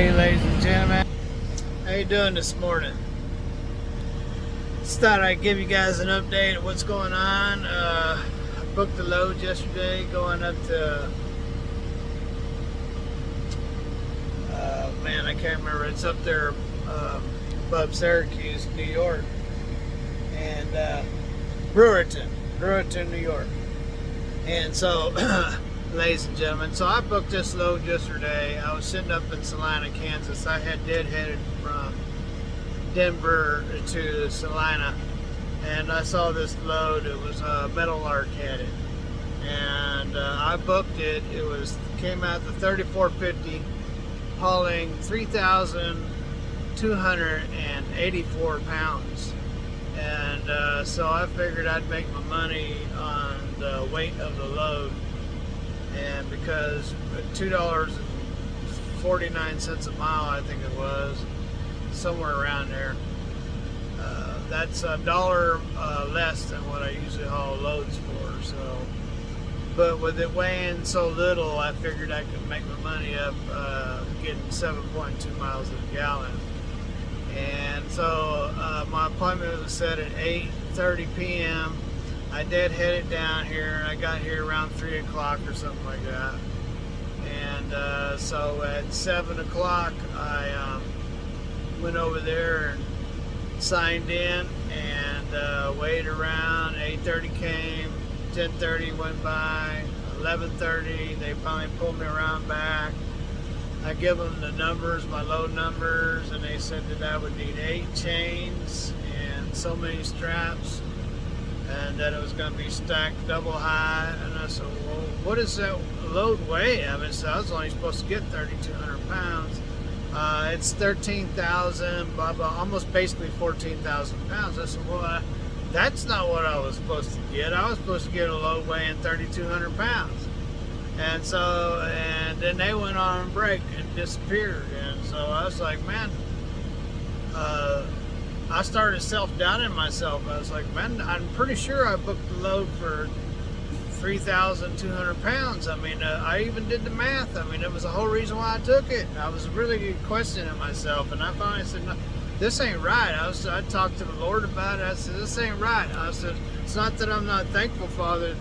Hey ladies and gentlemen, how you doing this morning? Just thought I'd give you guys an update of what's going on. I booked the load yesterday going up to, man, I can't remember, it's up there above Syracuse, New York, and Brewerton, New York. And so ladies and gentlemen, so I booked this load yesterday. I was sitting up in Salina, Kansas. I had headed from Denver to Salina, and I saw this load. It was Meadowlark headed, and I booked it. Came out to 3450, hauling 3,284 pounds. And so I figured I'd make my money on the weight of the load. And because $2.49 a mile, I think it was, somewhere around there, that's $1 less than what I usually haul loads for. So, but with it weighing so little, I figured I could make my money up getting 7.2 miles a gallon. And so my appointment was set at 8:30 p.m. I headed down here. I got here around 3 o'clock or something like that. And so at 7 o'clock, I went over there and signed in and waited around. 8:30 came, 10:30 went by, 11:30, they finally pulled me around back. I give them the numbers, my load numbers, and they said that I would need 8 chains and so many straps, and that it was going to be stacked double high. And I said, well, what does that load weigh? I mean, so I was only supposed to get 3,200 pounds. It's 13,000, blah, blah, almost basically 14,000 pounds. I said, well, that's not what I was supposed to get. I was supposed to get a load weighing 3,200 pounds. And so, and then they went on a break and disappeared. And so I was like, man, I started self-doubting myself. I was like, man, I'm pretty sure I booked the load for 3,200 pounds. I mean, I even did the math. I mean, it was the whole reason why I took it. I was really questioning myself, and I finally said, no, this ain't right. I talked to the Lord about it. I said, this ain't right. I said, it's not that I'm not thankful, Father,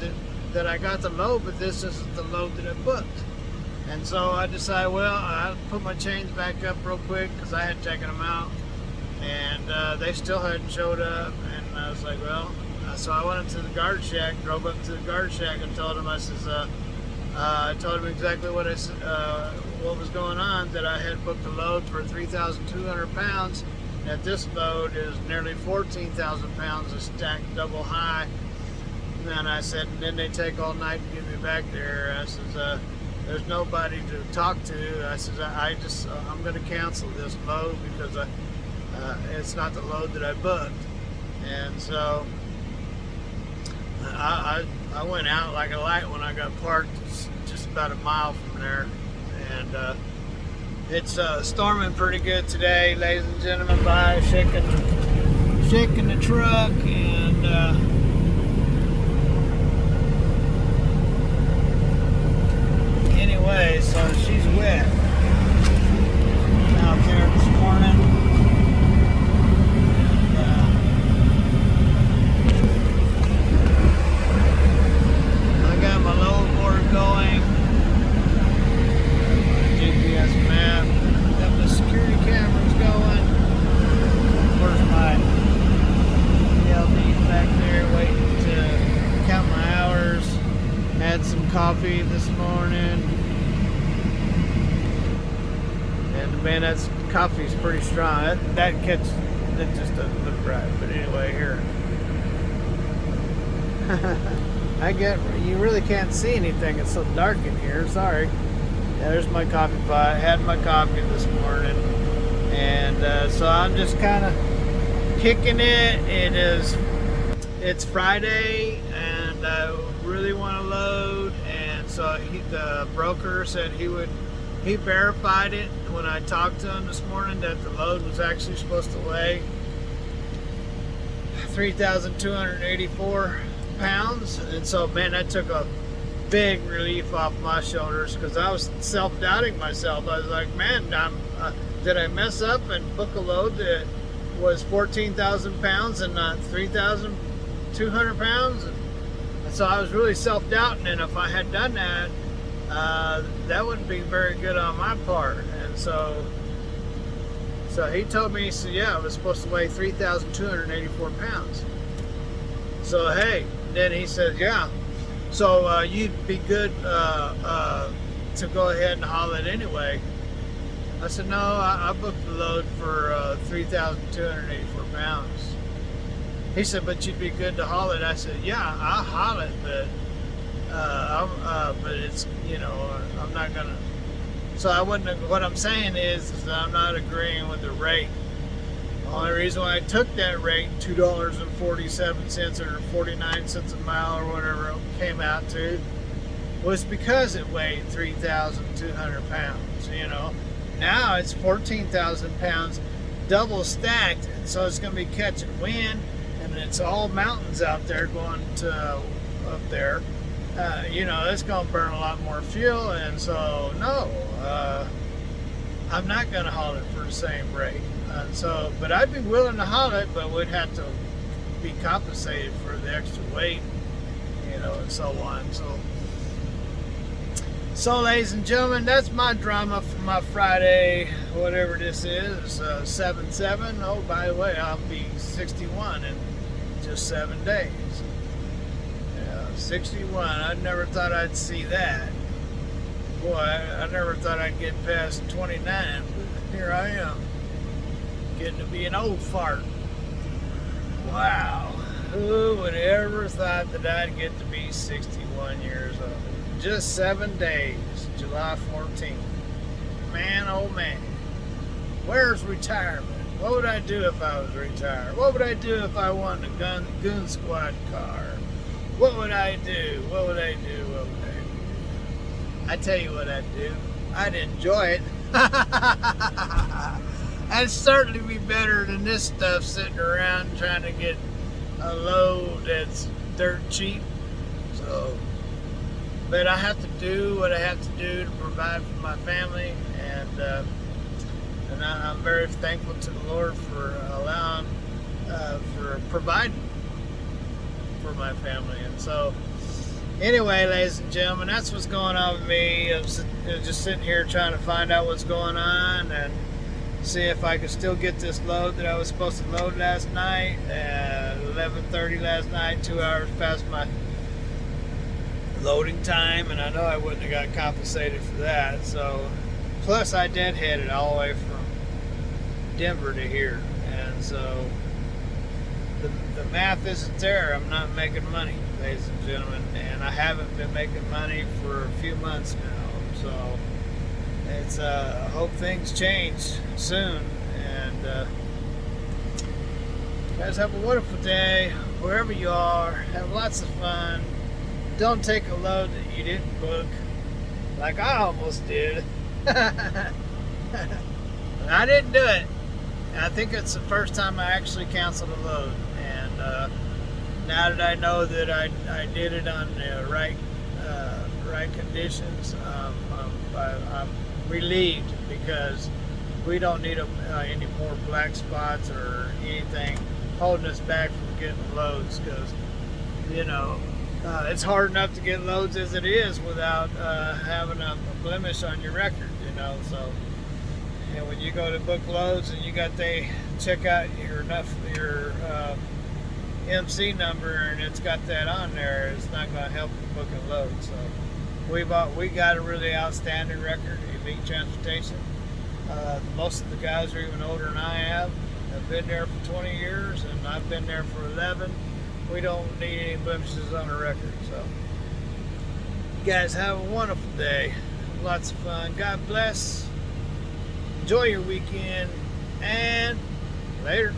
that I got the load, but this isn't the load that I booked. And so I decided, well, I'll put my chains back up real quick because I had taken them out, and they still hadn't showed up. And I was like, well, so I went into the guard shack, drove up to the guard shack, and told him, I told him exactly what was going on, that I had booked a load for 3,200 pounds, that this load is nearly 14,000 pounds of stacked double high. And I said, and then they take all night to get me back there. I said, there's nobody to talk to. I said, I'm going to cancel this load because it's not the load that I booked. And so I went out like a light when I got parked. It's just about a mile from there. And it's storming pretty good today, ladies and gentlemen. By shaking the truck, and anyway, so she's wet out there this morning. And I got my load board going, GPS map, got the security cameras going. Where's my ELDs back there waiting to count my hours. Had some coffee this morning. And man, that coffee's pretty strong. That just doesn't look right. But anyway, here. You really can't see anything. It's so dark in here. Sorry. Yeah, there's my coffee pot. I had my coffee this morning. And so I'm just kind of kicking it. It's Friday, and I really want to load. And so the broker said he verified it when I talked to him this morning, that the load was actually supposed to weigh 3,284 pounds. And so, man, that took a big relief off my shoulders, because I was self-doubting myself. I was like, man, did I mess up and book a load that was 14,000 pounds and not 3,200 pounds? And so I was really self-doubting, and if I had done that, that wouldn't be very good on my part. And so he told me, he said, yeah, I was supposed to weigh 3,284 pounds. So hey, then he said, yeah, so you'd be good to go ahead and haul it anyway. I said, no, I booked the load for 3,284 pounds. He said, but you'd be good to haul it. I said, yeah, I'll haul it, but it's, you know, I'm not gonna. So I wouldn't. What I'm saying is that I'm not agreeing with the rate. The only reason why I took that rate, $2.47 or 49 cents a mile or whatever it came out to, was because it weighed 3,200 pounds. You know, now it's 14,000 pounds, double stacked, and so it's going to be catching wind, and it's all mountains out there going to up there. You know, it's going to burn a lot more fuel, and so no, I'm not going to haul it for the same rate. So, but I'd be willing to haul it, but would have to be compensated for the extra weight, you know, and so on. So, ladies and gentlemen, that's my drama for my Friday, whatever this is, 7/7. Oh, by the way, I'll be 61 in just 7 days. 61. I never thought I'd see that. Boy, I never thought I'd get past 29, but here I am, getting to be an old fart. Wow. Who would ever thought that I'd get to be 61 years old? Just 7 days, July 14th. Man, oh man. Where's retirement? What would I do if I was retired? What would I do if I won a goon squad car? What would I do? What would I do? What would I do? I tell you what I'd do. I'd enjoy it. I'd certainly be better than this stuff sitting around trying to get a load that's dirt cheap. So, but I have to do what I have to do to provide for my family, and I'm very thankful to the Lord for allowing, for providing for my family. And so anyway, ladies and gentlemen, that's what's going on with me. I'm just sitting here trying to find out what's going on and see if I could still get this load that I was supposed to load last night at 11:30 last night, 2 hours past my loading time, and I know I wouldn't have got compensated for that. So plus I deadheaded all the way from Denver to here, and so the math isn't there. I'm not making money, ladies and gentlemen, and I haven't been making money for a few months now. So it's I hope things change soon. And guys, have a wonderful day wherever you are. Have lots of fun. Don't take a load that you didn't book, like I almost did. I didn't do it. I think it's the first time I actually canceled a load, and now that I know that I did it on the right conditions, I'm relieved, because we don't need any more black spots or anything holding us back from getting loads, because you know it's hard enough to get loads as it is without having a blemish on your record, you know. So, and when you go to book loads and they check out your MC number and it's got that on there, it's not going to help you booking loads. So we got a really outstanding record in Elite Transportation. Most of the guys are even older than I have. I've been there for 20 years, and I've been there for 11. We don't need any blemishes on the record. So you guys have a wonderful day. Lots of fun. God bless. Enjoy your weekend, and later.